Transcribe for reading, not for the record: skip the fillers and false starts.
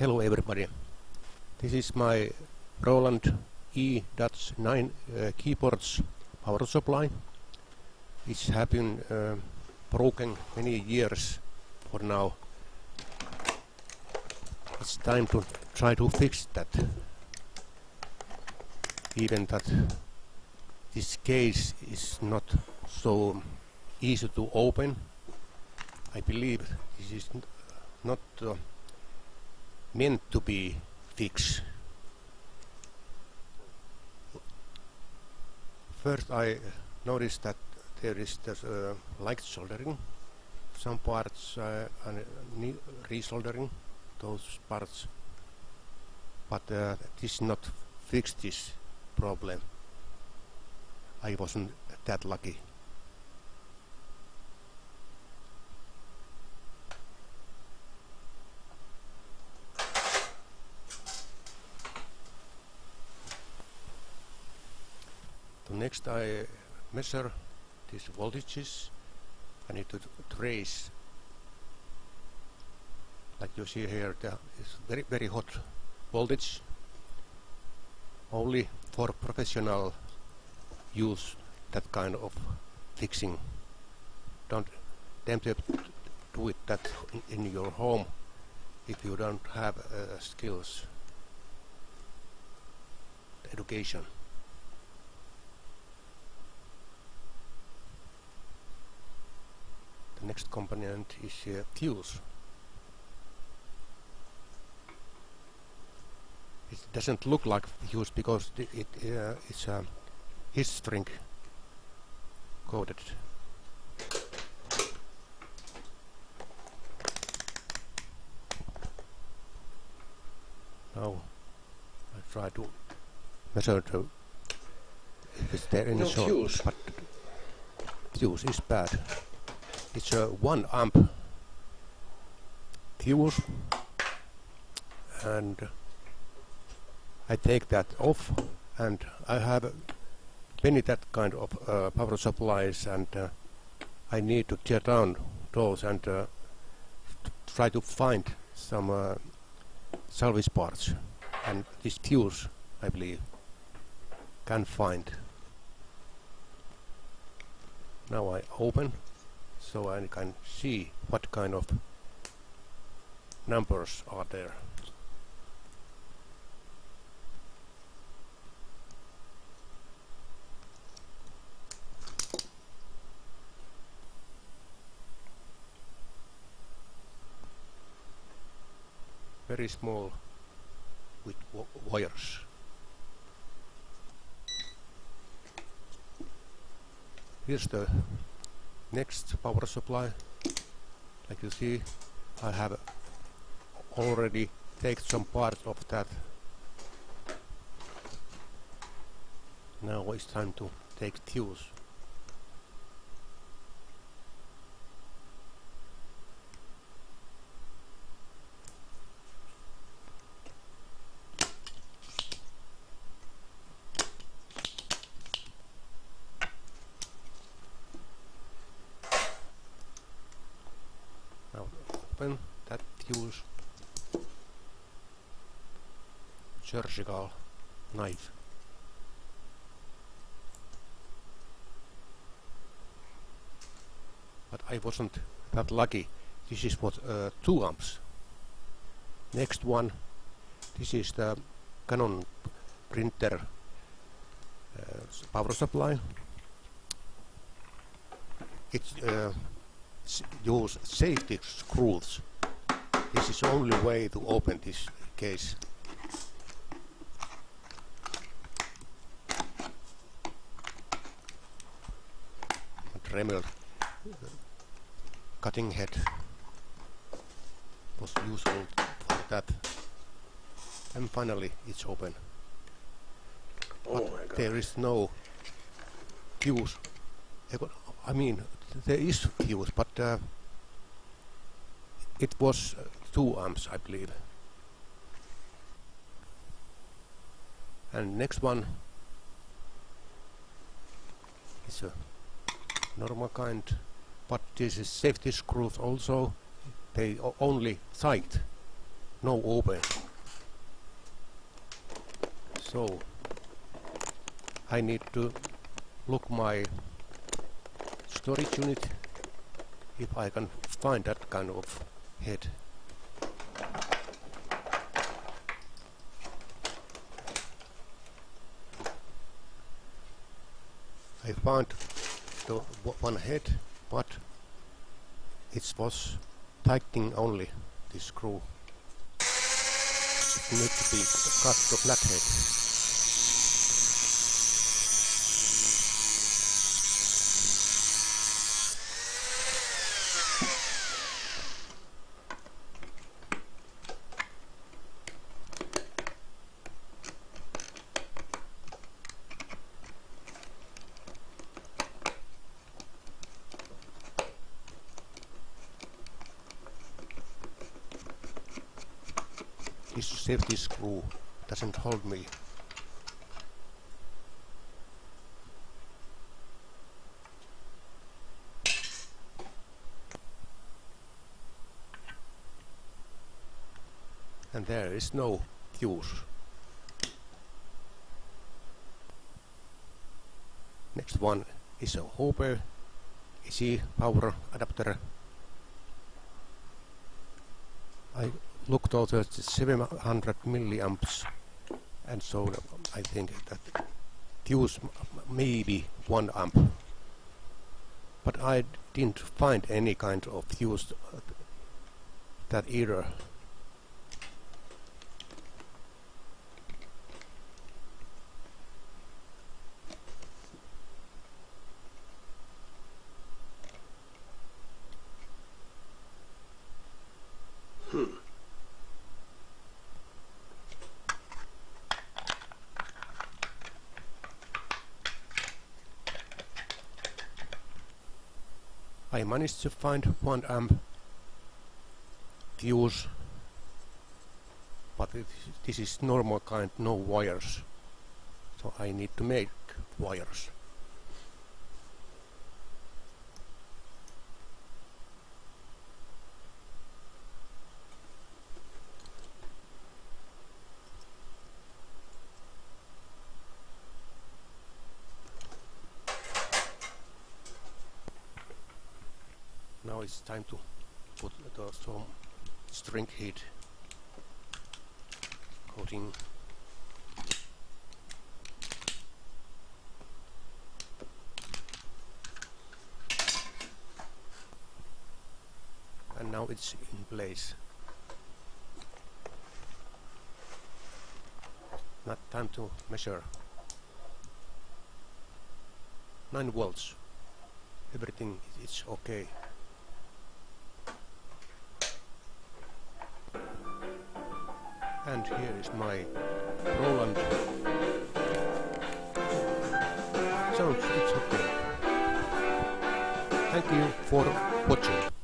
Hello everybody. This is my Roland E.9 keyboard's power supply. It's have been broken many years for now. It's time to try to fix that. Even that this case is not so easy to open. I believe this is not meant to be fixed. First I noticed that there is this light soldering. Some parts and resoldering those parts, but this not fix this problem. I wasn't that lucky. So next I measure these voltages. I need to trace, like you see here, there is very hot voltage. Only for professional use that kind of fixing. Don't attempt to do it that in your home if you don't have skills, education. The next component is fuse. It doesn't look like fuse because it's heat string coated. Now I try to measure the is there any short, but fuse is bad. It's a 1 amp fuse, and I take that off, and I have many that kind of power supplies, and I need to tear down those and try to find some salvage parts, and this fuse I believe can find. Now I open so I can see what kind of numbers are there. Very small with wires. Here's the next power supply. Like you see, I have already taken some part of that. Now it's time to take fuse. Open that fuse. Surgical knife. But I wasn't that lucky. This is what 2 amps. Next one. This is the Canon printer power supply. It's use safety screws. This is the only way to open this case. Dremel cutting head was useful for that. And finally it's open. But there is no fuse. I mean, there is fuse, but it was 2 amps, I believe. And next one is a normal kind, but this is safety screws also. They only tight. no open. So I need to look my storage unit if I can find that kind of head. I found the one head, but it was tightening only this screw. It needs to be cut the flathead. This safety screw doesn't hold me. And there is no fuse. Next one is a Hopper AC power adapter. I looked over the 700 milliamps, and so I think that fuse maybe 1 amp, but I didn't find any kind of fuse that either. I managed to find 1 amp fuse, but this is normal kind, no wires, so I need to make wires. Now it's time to put some string heat coating. And now it's in place. Now time to measure. 9 volts. Everything is okay. And here is my Roland. Sounds it's okay. Thank you for watching.